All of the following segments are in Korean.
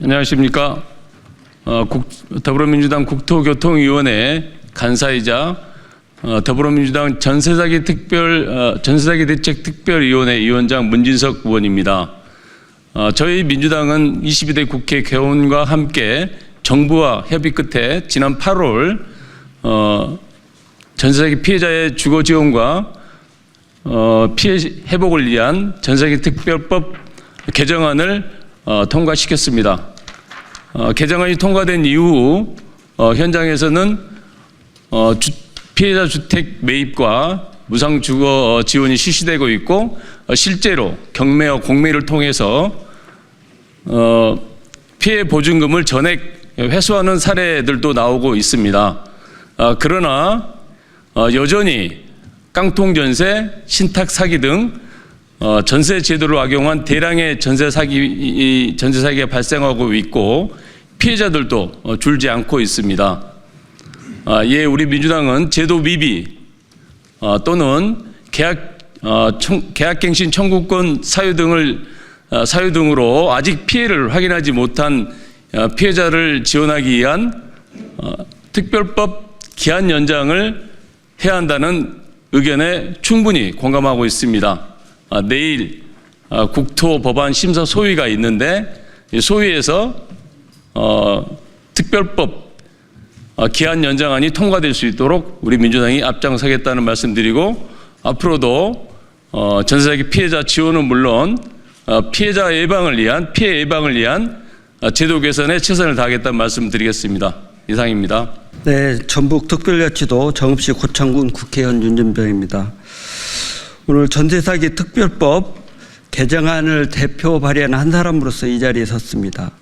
안녕하십니까. 더불어민주당 국토교통위원회 간사이자 더불어민주당 전세사기 대책 특별위원회 위원장 문진석 의원입니다. 저희 민주당은 22대 국회 개원과 함께 정부와 협의 끝에 지난 8월 전세사기 피해자의 주거 지원과 피해 회복을 위한 전세사기 특별법 개정안을 통과시켰습니다. 개정안이 통과된 이후 현장에서는 피해자 주택 매입과 무상 주거 지원이 실시되고 있고 실제로 경매와 공매를 통해서 피해 보증금을 전액 회수하는 사례들도 나오고 있습니다. 그러나 여전히 깡통 전세, 신탁 사기 등 전세 제도를 악용한 대량의 전세 사기가 발생하고 있고 피해자들도 줄지 않고 있습니다. 이에 우리 민주당은 제도 미비 또는 계약갱신 청구권 사유 등으로 아직 피해를 확인하지 못한 피해자를 지원하기 위한 특별법 기한 연장을 해야 한다는 의견에 충분히 공감하고 있습니다. 내일 국토법안 심사 소위가 있는데 이 소위에서 특별법 기한 연장안이 통과될 수 있도록 우리 민주당이 앞장서겠다는 말씀드리고 앞으로도 전세사기 피해자 지원은 물론 피해 예방을 위한 제도 개선에 최선을 다하겠다는 말씀드리겠습니다. 이상입니다. 네, 전북특별자치도 정읍시 고창군 국회의원 윤준병입니다. 오늘 전세사기 특별법 개정안을 대표 발의한 한 사람으로서 이 자리에 섰습니다.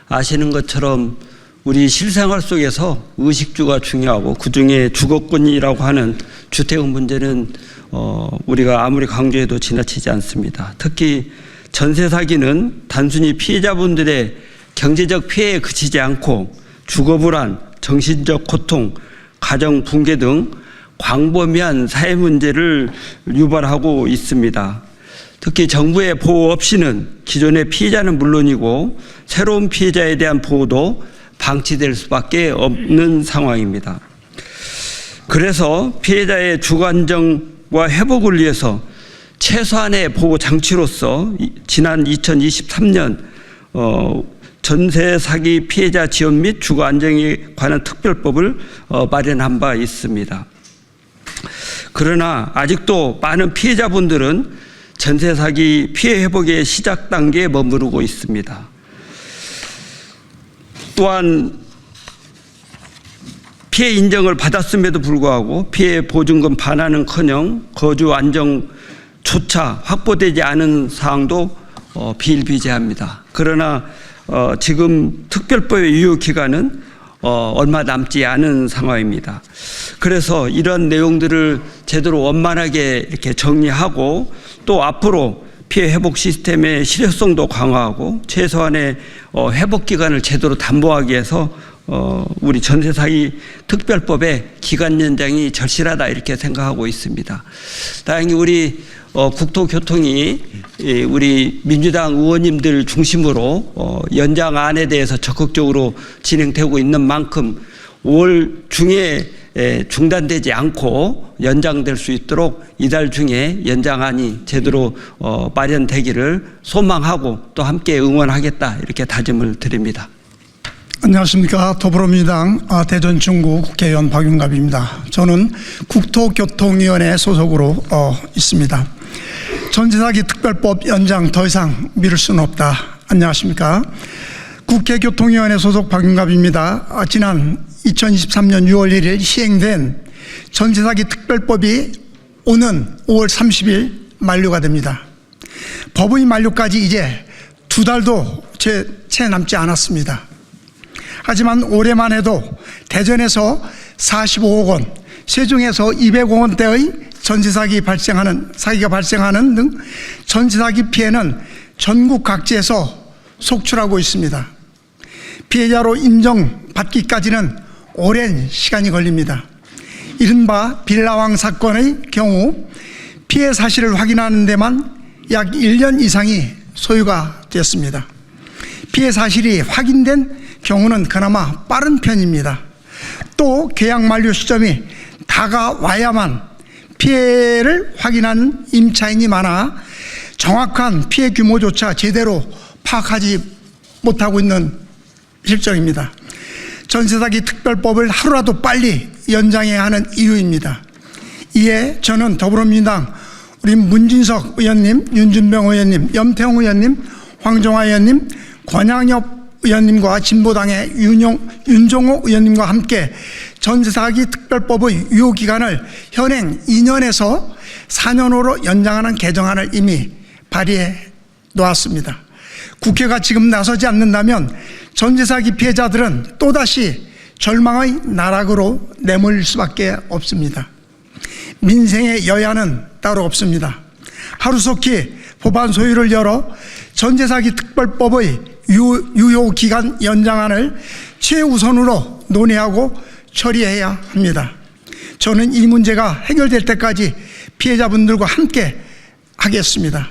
아시는 것처럼 우리 실생활 속에서 의식주가 중요하고 그중에 주거권이라고 하는 주택의 문제는 우리가 아무리 강조해도 지나치지 않습니다. 특히 전세 사기는 단순히 피해자분들의 경제적 피해에 그치지 않고 주거불안, 정신적 고통, 가정 붕괴 등 광범위한 사회 문제를 유발하고 있습니다. 특히 정부의 보호 없이는 기존의 피해자는 물론이고 새로운 피해자에 대한 보호도 방치될 수밖에 없는 상황입니다. 그래서 피해자의 주거 안정과 회복을 위해서 최소한의 보호 장치로서 지난 2023년 전세 사기 피해자 지원 및 주거 안정에 관한 특별법을 마련한 바 있습니다. 그러나 아직도 많은 피해자분들은 전세 사기 피해 회복의 시작 단계에 머무르고 있습니다. 또한 피해 인정을 받았음에도 불구하고 피해 보증금 반환은커녕 거주 안정조차 확보되지 않은 사항도 비일비재합니다. 그러나 지금 특별법의 유효 기간은 얼마 남지 않은 상황입니다. 그래서 이런 내용들을 제대로 원만하게 이렇게 정리하고 또 앞으로 피해 회복 시스템의 실효성도 강화하고 최소한의 회복 기간을 제대로 담보하기 위해서 우리 전세 사기 특별법의 기간 연장이 절실하다 이렇게 생각하고 있습니다. 다행히 우리 국토교통이 우리 민주당 의원님들 중심으로 연장안에 대해서 적극적으로 진행되고 있는 만큼 5월 중에 중단되지 않고 연장될 수 있도록 이달 중에 연장안이 제대로 마련되기를 소망하고 또 함께 응원하겠다 이렇게 다짐을 드립니다. 안녕하십니까. 더불어민주당 대전 중구 국회의원 박윤갑입니다. 저는 국토교통위원회 소속으로 있습니다. 전세사기 특별법 연장 더 이상 미룰 수는 없다. 안녕하십니까. 국회교통위원회 소속 박윤갑입니다. 지난 2023년 6월 1일 시행된 전세사기 특별법이 오는 5월 30일 만료가 됩니다. 법의 만료까지 이제 2달도 채 남지 않았습니다. 하지만 올해만 해도 대전에서 45억 원, 세종에서 200억 원대의 사기가 발생하는 등 전세사기 피해는 전국 각지에서 속출하고 있습니다. 피해자로 인정받기까지는 오랜 시간이 걸립니다. 이른바 빌라왕 사건의 경우 피해 사실을 확인하는 데만 약 1년 이상이 소요가 됐습니다. 피해 사실이 확인된 경우는 그나마 빠른 편입니다. 또 계약 만료 시점이 다가와야만 피해를 확인하는 임차인이 많아 정확한 피해 규모조차 제대로 파악하지 못하고 있는 실정입니다. 전세사기 특별법을 하루라도 빨리 연장해야 하는 이유입니다. 이에 저는 더불어민주당 우리 문진석 의원님, 윤준병 의원님, 염태웅 의원님, 황정화 의원님, 권양엽 의원님과 진보당의 윤종호 의원님과 함께 전세사기 특별법의 유효기간을 현행 2년에서 4년으로 연장하는 개정안을 이미 발의해 놓았습니다. 국회가 지금 나서지 않는다면 전세사기 피해자들은 또다시 절망의 나락으로 내몰릴 수밖에 없습니다. 민생의 여야는 따로 없습니다. 하루속히 법안 소위를 열어 전세사기 특별법의 유효기간 연장안을 최우선으로 논의하고 처리해야 합니다. 저는 이 문제가 해결될 때까지 피해자분들과 함께 하겠습니다.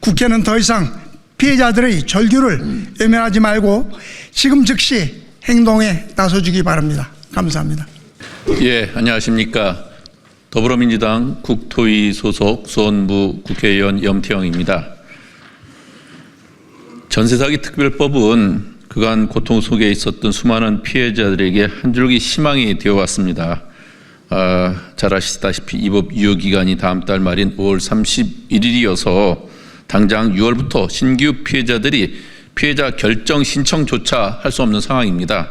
국회는 더 이상 피해자들의 절규를 외면하지 말고 지금 즉시 행동에 나서주기 바랍니다. 감사합니다. 예, 안녕하십니까. 더불어민주당 국토위 소속 수원부 국회의원 염태영입니다. 전세사기 특별법은 그간 고통 속에 있었던 수많은 피해자들에게 한 줄기 희망이 되어왔습니다. 잘 아시다시피 이 법 유효기간이 다음 달 말인 5월 31일이어서 당장 6월부터 신규 피해자들이 피해자 결정 신청조차 할 수 없는 상황입니다.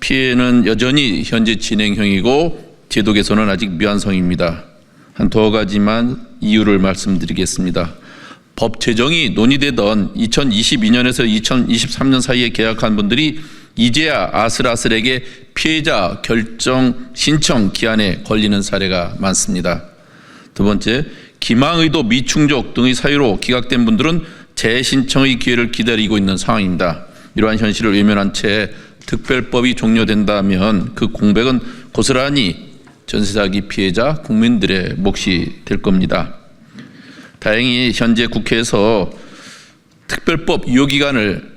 피해는 여전히 현재 진행형이고 제도 개선은 아직 미완성입니다. 한 두어 가지만 이유를 말씀드리겠습니다. 법 제정이 논의되던 2022년에서 2023년 사이에 계약한 분들이 이제야 아슬아슬하게 피해자 결정 신청 기한에 걸리는 사례가 많습니다. 두 번째, 기망의도 미충족 등의 사유로 기각된 분들은 재신청의 기회를 기다리고 있는 상황입니다. 이러한 현실을 외면한 채 특별법이 종료된다면 그 공백은 고스란히 전세사기 피해자 국민들의 몫이 될 겁니다. 다행히 현재 국회에서 특별법 유효기간을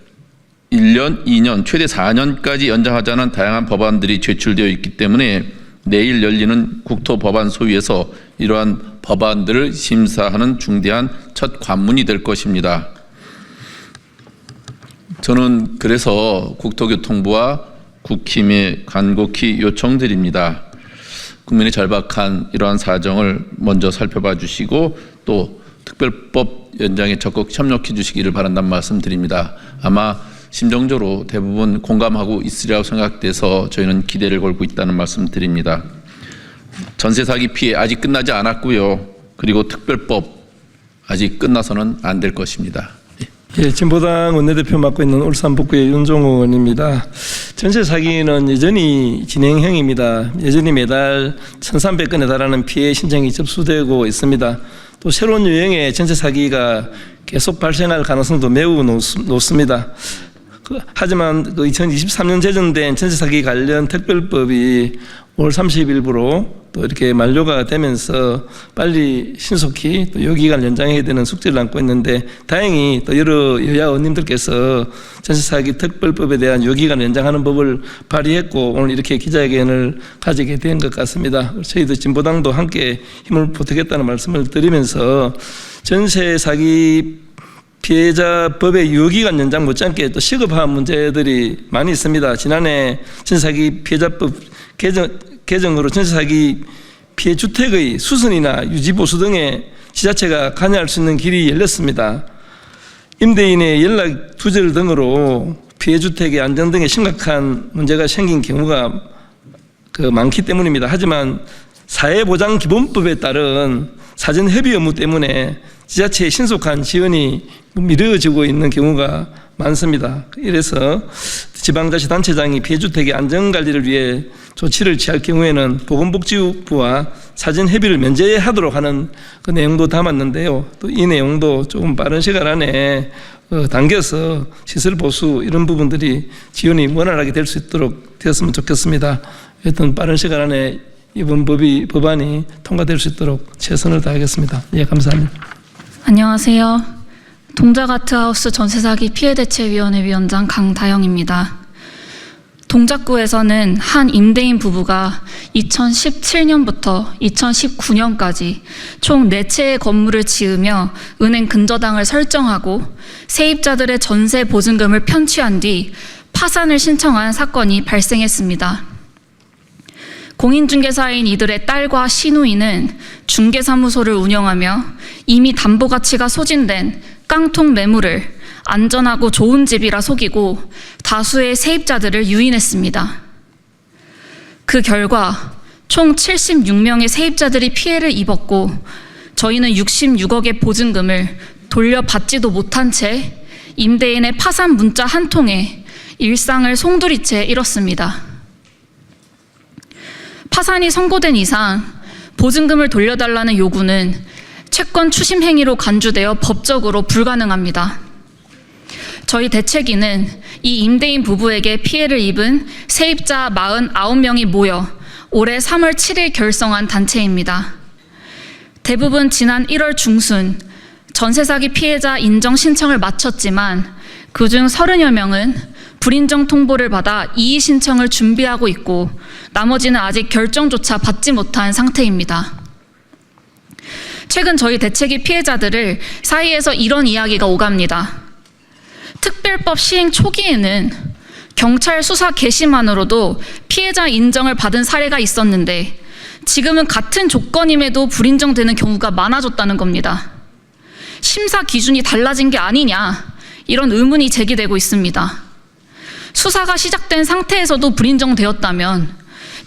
1년, 2년, 최대 4년까지 연장하자는 다양한 법안들이 제출되어 있기 때문에 내일 열리는 국토법안 소위에서 이러한 법안들을 심사하는 중대한 첫 관문이 될 것입니다. 저는 그래서 국토교통부와 국힘에 간곡히 요청드립니다. 국민의 절박한 이러한 사정을 먼저 살펴봐 주시고 또 특별법 연장에 적극 협력해 주시기를 바란다는 말씀드립니다. 아마 심정적으로 대부분 공감하고 있으리라고 생각돼서 저희는 기대를 걸고 있다는 말씀드립니다. 전세 사기 피해 아직 끝나지 않았고요. 그리고 특별법 아직 끝나서는 안 될 것입니다. 예, 진보당 원내대표 맡고 있는 울산 북구의 윤종호 의원입니다. 전세 사기는 여전히 진행형입니다. 여전히 매달 1,300건에 달하는 피해 신청이 접수되고 있습니다. 또 새로운 유형의 전세 사기가 계속 발생할 가능성도 매우 높습니다. 하지만 2023년 제정된 전세 사기 관련 특별법이 5월 30일부로 또 이렇게 만료가 되면서 빨리 신속히 또 유효기간 연장해야 되는 숙제를 안고 있는데 다행히 또 여러 여야 의원님들께서 전세 사기 특별법에 대한 유효기간 연장하는 법을 발의했고 오늘 이렇게 기자회견을 가지게 된 것 같습니다. 저희도 진보당도 함께 힘을 보태겠다는 말씀을 드리면서 전세 사기 피해자 법의 유효기간 연장 못지않게 또 시급한 문제들이 많이 있습니다. 지난해 전세사기 피해자법 개정으로 전세사기 피해 주택의 수선이나 유지보수 등에 지자체가 관여할 수 있는 길이 열렸습니다. 임대인의 연락 두절 등으로 피해 주택의 안전 등에 심각한 문제가 생긴 경우가 많기 때문입니다. 하지만 사회보장기본법에 따른 사전 협의 의무 때문에 지자체의 신속한 지원이 미뤄지고 있는 경우가 많습니다. 이래서 지방자치단체장이 피해주택의 안전관리를 위해 조치를 취할 경우에는 보건복지부와 사전 협의를 면제하도록 하는 그 내용도 담았는데요. 또 이 내용도 조금 빠른 시간 안에 당겨서 시설 보수 이런 부분들이 지원이 원활하게 될 수 있도록 되었으면 좋겠습니다. 하여튼 빠른 시간 안에 이번 법안이 통과될 수 있도록 최선을 다하겠습니다. 예, 감사합니다. 안녕하세요. 동작아트하우스 전세사기 피해대책위원회 위원장 강다영입니다. 동작구에서는 한 임대인 부부가 2017년부터 2019년까지 총 4채의 건물을 지으며 은행 근저당을 설정하고 세입자들의 전세 보증금을 편취한 뒤 파산을 신청한 사건이 발생했습니다. 공인중개사인 이들의 딸과 시누이는 중개사무소를 운영하며 이미 담보가치가 소진된 깡통 매물을 안전하고 좋은 집이라 속이고 다수의 세입자들을 유인했습니다. 그 결과 총 76명의 세입자들이 피해를 입었고 저희는 66억의 보증금을 돌려받지도 못한 채 임대인의 파산 문자 한 통에 일상을 송두리째 잃었습니다. 파산이 선고된 이상 보증금을 돌려달라는 요구는 채권 추심 행위로 간주되어 법적으로 불가능합니다. 저희 대책위는 이 임대인 부부에게 피해를 입은 세입자 49명이 모여 올해 3월 7일 결성한 단체입니다. 대부분 지난 1월 중순 전세 사기 피해자 인정 신청을 마쳤지만 그중 30여 명은 불인정 통보를 받아 이의 신청을 준비하고 있고 나머지는 아직 결정조차 받지 못한 상태입니다. 최근 저희 대책위 피해자들을 사이에서 이런 이야기가 오갑니다. 특별법 시행 초기에는 경찰 수사 개시만으로도 피해자 인정을 받은 사례가 있었는데 지금은 같은 조건임에도 불인정되는 경우가 많아졌다는 겁니다. 심사 기준이 달라진 게 아니냐, 이런 의문이 제기되고 있습니다. 수사가 시작된 상태에서도 불인정되었다면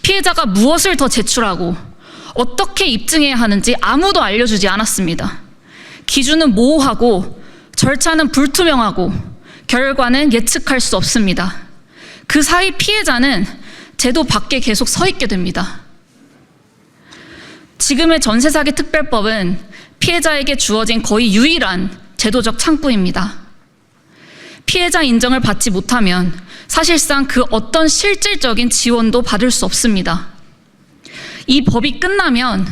피해자가 무엇을 더 제출하고 어떻게 입증해야 하는지 아무도 알려주지 않았습니다. 기준은 모호하고 절차는 불투명하고 결과는 예측할 수 없습니다. 그 사이 피해자는 제도 밖에 계속 서 있게 됩니다. 지금의 전세사기 특별법은 피해자에게 주어진 거의 유일한 제도적 창구입니다. 피해자 인정을 받지 못하면 사실상 그 어떤 실질적인 지원도 받을 수 없습니다. 이 법이 끝나면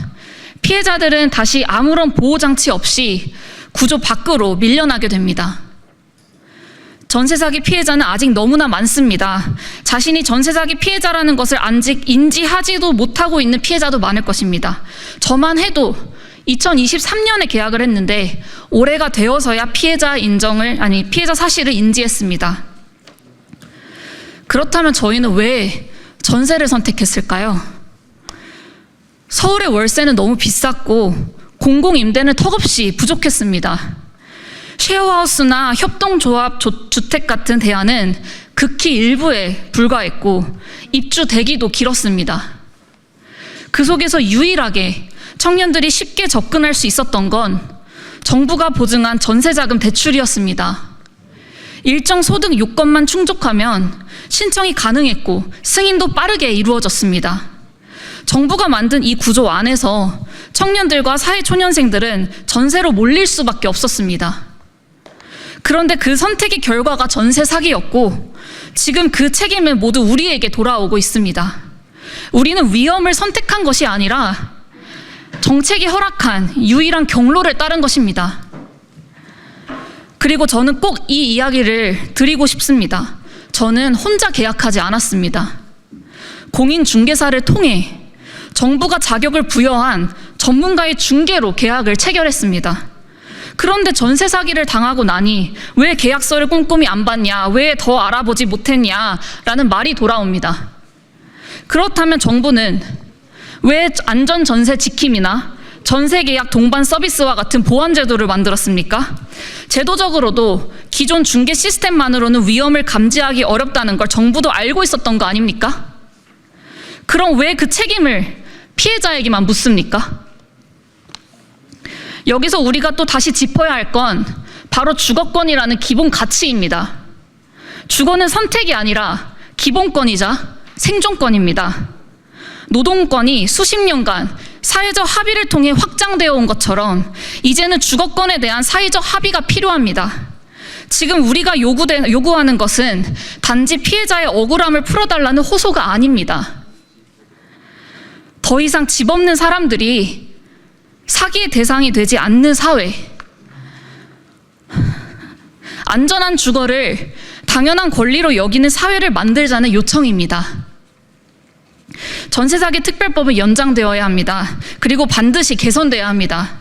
피해자들은 다시 아무런 보호장치 없이 구조 밖으로 밀려나게 됩니다. 전세사기 피해자는 아직 너무나 많습니다. 자신이 전세사기 피해자라는 것을 아직 인지하지도 못하고 있는 피해자도 많을 것입니다. 저만 해도 2023년에 계약을 했는데 올해가 되어서야 피해자 사실을 인지했습니다. 그렇다면 저희는 왜 전세를 선택했을까요? 서울의 월세는 너무 비쌌고 공공임대는 턱없이 부족했습니다. 쉐어하우스나 협동조합 주택 같은 대안은 극히 일부에 불과했고 입주 대기도 길었습니다. 그 속에서 유일하게 청년들이 쉽게 접근할 수 있었던 건 정부가 보증한 전세자금 대출이었습니다. 일정 소득 요건만 충족하면 신청이 가능했고 승인도 빠르게 이루어졌습니다. 정부가 만든 이 구조 안에서 청년들과 사회초년생들은 전세로 몰릴 수밖에 없었습니다. 그런데 그 선택의 결과가 전세 사기였고 지금 그 책임은 모두 우리에게 돌아오고 있습니다. 우리는 위험을 선택한 것이 아니라 정책이 허락한 유일한 경로를 따른 것입니다. 그리고 저는 꼭 이 이야기를 드리고 싶습니다. 저는 혼자 계약하지 않았습니다. 공인중개사를 통해 정부가 자격을 부여한 전문가의 중개로 계약을 체결했습니다. 그런데 전세 사기를 당하고 나니 왜 계약서를 꼼꼼히 안 봤냐, 왜 더 알아보지 못했냐라는 말이 돌아옵니다. 그렇다면 정부는 왜 안전전세 지킴이나 전세계약 동반 서비스와 같은 보완 제도를 만들었습니까? 제도적으로도 기존 중개 시스템만으로는 위험을 감지하기 어렵다는 걸 정부도 알고 있었던 거 아닙니까? 그럼 왜 그 책임을 피해자에게만 묻습니까? 여기서 우리가 또 다시 짚어야 할 건 바로 주거권이라는 기본 가치입니다. 주거는 선택이 아니라 기본권이자 생존권입니다. 노동권이 수십 년간 사회적 합의를 통해 확장되어 온 것처럼 이제는 주거권에 대한 사회적 합의가 필요합니다. 지금 우리가 요구하는 것은 단지 피해자의 억울함을 풀어달라는 호소가 아닙니다. 더 이상 집 없는 사람들이 사기의 대상이 되지 않는 사회, 안전한 주거를 당연한 권리로 여기는 사회를 만들자는 요청입니다. 전세 사기 특별법은 연장되어야 합니다. 그리고 반드시 개선되어야 합니다.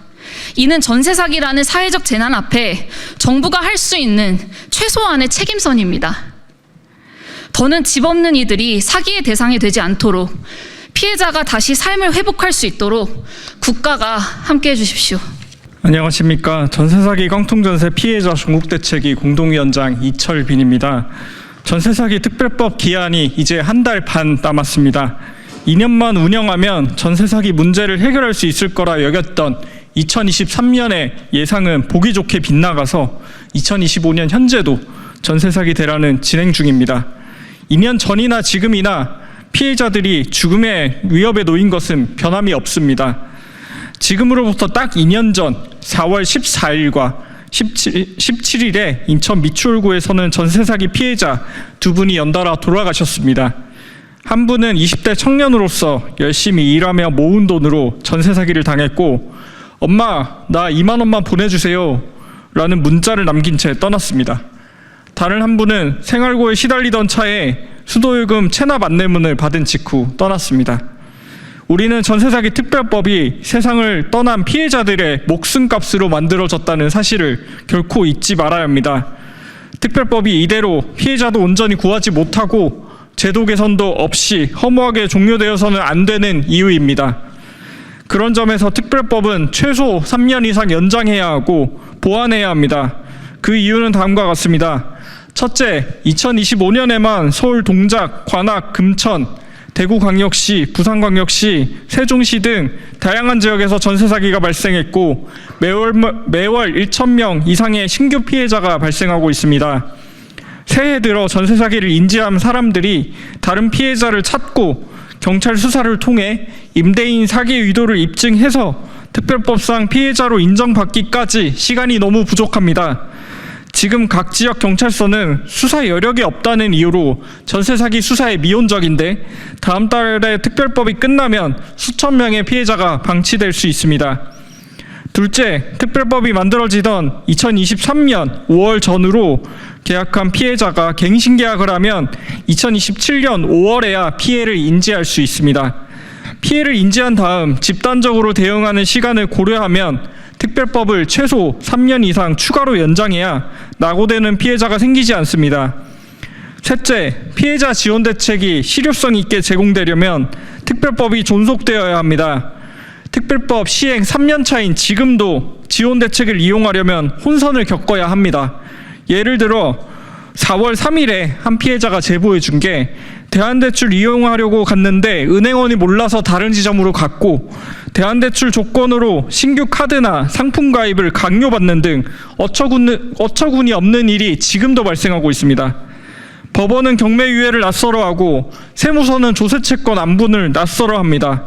이는 전세 사기라는 사회적 재난 앞에 정부가 할 수 있는 최소한의 책임선입니다. 더는 집 없는 이들이 사기의 대상이 되지 않도록 피해자가 다시 삶을 회복할 수 있도록 국가가 함께해 주십시오. 안녕하십니까. 전세사기 깡통전세 피해자 전국대책위 공동위원장 이철빈입니다. 전세사기 특별법 기한이 이제 한 달 반 남았습니다. 2년만 운영하면 전세사기 문제를 해결할 수 있을 거라 여겼던 2023년의 예상은 보기 좋게 빗나가서 2025년 현재도 전세사기 대란은 진행 중입니다. 2년 전이나 지금이나 피해자들이 죽음의 위협에 놓인 것은 변함이 없습니다. 지금으로부터 딱 2년 전 4월 14일과 17일에 인천 미추홀구에서는 전세사기 피해자 두 분이 연달아 돌아가셨습니다. 한 분은 20대 청년으로서 열심히 일하며 모은 돈으로 전세사기를 당했고 엄마 나 2만 원만 보내주세요 라는 문자를 남긴 채 떠났습니다. 다른 한 분은 생활고에 시달리던 차에 수도요금 체납 안내문을 받은 직후 떠났습니다. 우리는 전세사기 특별법이 세상을 떠난 피해자들의 목숨값으로 만들어졌다는 사실을 결코 잊지 말아야 합니다. 특별법이 이대로 피해자도 온전히 구하지 못하고 제도 개선도 없이 허무하게 종료되어서는 안 되는 이유입니다. 그런 점에서 특별법은 최소 3년 이상 연장해야 하고 보완해야 합니다. 그 이유는 다음과 같습니다. 첫째, 2025년에만 서울 동작, 관악, 금천, 대구광역시, 부산광역시, 세종시 등 다양한 지역에서 전세 사기가 발생했고 매월 1,000명 이상의 신규 피해자가 발생하고 있습니다. 새해 들어 전세 사기를 인지한 사람들이 다른 피해자를 찾고 경찰 수사를 통해 임대인 사기 의도를 입증해서 특별법상 피해자로 인정받기까지 시간이 너무 부족합니다. 지금 각 지역 경찰서는 수사 여력이 없다는 이유로 전세 사기 수사에 미온적인데 다음 달에 특별법이 끝나면 수천 명의 피해자가 방치될 수 있습니다. 둘째, 특별법이 만들어지던 2023년 5월 전후로 계약한 피해자가 갱신계약을 하면 2027년 5월에야 피해를 인지할 수 있습니다. 피해를 인지한 다음 집단적으로 대응하는 시간을 고려하면 특별법을 최소 3년 이상 추가로 연장해야 낙오되는 피해자가 생기지 않습니다. 셋째, 피해자 지원 대책이 실효성 있게 제공되려면 특별법이 존속되어야 합니다. 특별법 시행 3년 차인 지금도 지원 대책을 이용하려면 혼선을 겪어야 합니다. 예를 들어 4월 3일에 한 피해자가 제보해 준 게 대한대출 이용하려고 갔는데 은행원이 몰라서 다른 지점으로 갔고 대한대출 조건으로 신규 카드나 상품 가입을 강요받는 등 어처구니 없는 일이 지금도 발생하고 있습니다. 법원은 경매유예를 낯설어 하고 세무서는 조세채권 안분을 낯설어 합니다.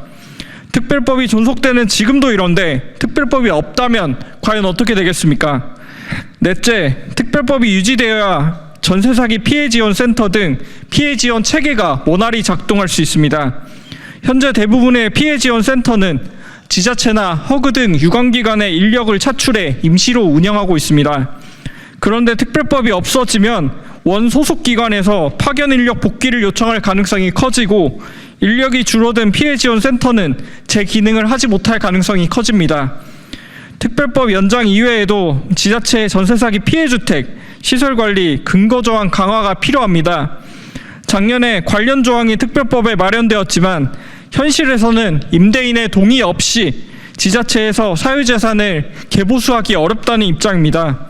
특별법이 존속되는 지금도 이런데 특별법이 없다면 과연 어떻게 되겠습니까? 넷째, 특별법이 유지되어야 전세사기 피해지원센터 등 피해지원 체계가 원활히 작동할 수 있습니다. 현재 대부분의 피해지원센터는 지자체나 허그 등 유관기관의 인력을 차출해 임시로 운영하고 있습니다. 그런데 특별법이 없어지면 원 소속 기관에서 파견 인력 복귀를 요청할 가능성이 커지고 인력이 줄어든 피해지원센터는 제 기능을 하지 못할 가능성이 커집니다. 특별법 연장 이외에도 지자체의 전세사기 피해주택, 시설관리, 근거조항 강화가 필요합니다. 작년에 관련 조항이 특별법에 마련되었지만 현실에서는 임대인의 동의 없이 지자체에서 사유재산을 개보수하기 어렵다는 입장입니다.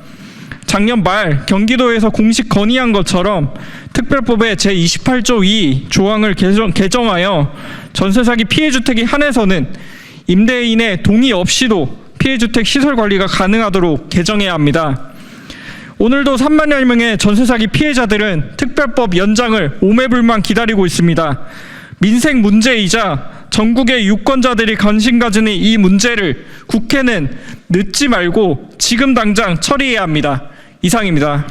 작년 말 경기도에서 공식 건의한 것처럼 특별법의 제28조 2 조항을 개정하여 전세사기 피해주택에 한해서는 임대인의 동의 없이도 피해주택 시설관리가 가능하도록 개정해야 합니다. 오늘도 3만여 명의 전세사기 피해자들은 특별법 연장을 오매불만 기다리고 있습니다. 민생 문제이자 전국의 유권자들이 관심 가지는 이 문제를 국회는 늦지 말고 지금 당장 처리해야 합니다. 이상입니다.